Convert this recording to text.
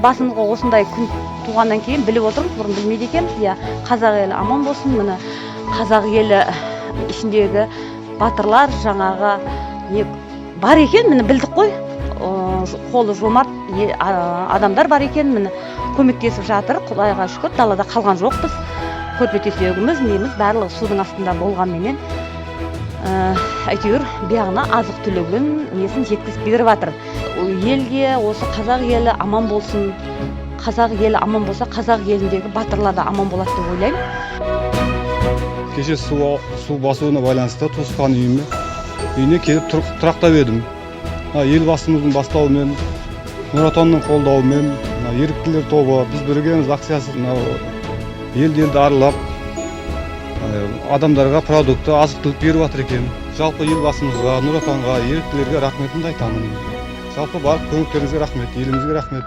Басымызға осындай күн туғаннан кейін біліп отырмыз, бұрын білмейді екенбіз. Иә, қазақ елі аман болсын. Міне қазақ елі ішіндегі батырлар жаңағы бар екен, міне білдік қой. Қолы жомарт адамдар бар екен, міне көмектесіп жатыр. Құдайға шүкір, далада қалған жоқпыз. Көрпе-төсегіміз, неміз барлығы судың астында болғанменен әйтеуір бияғына азық түлігін несін жеткізіп беріп жатыр. Елге осы қазақ елі аман болсын. Қазақ елі аман болса, қазақ еліндегі батырлар да аман болады деп ойлаймын. Кеше су басуына байланысты туысқан үйіне келіп тұрақтап едім. Елбасымыздың бастауымен, Нұр Отанның қолдауымен, еріктілер тобы, біз біргеміз акциясы елді аралап, адамдарға продукты, азық-түлік беріп жатыр екен. Жалпы елбасымызға, Нұр Отанға, еріктілерге рахметімді айтамын. Жалпы барып көмектеріңізге рахмет, елімізге рахмет.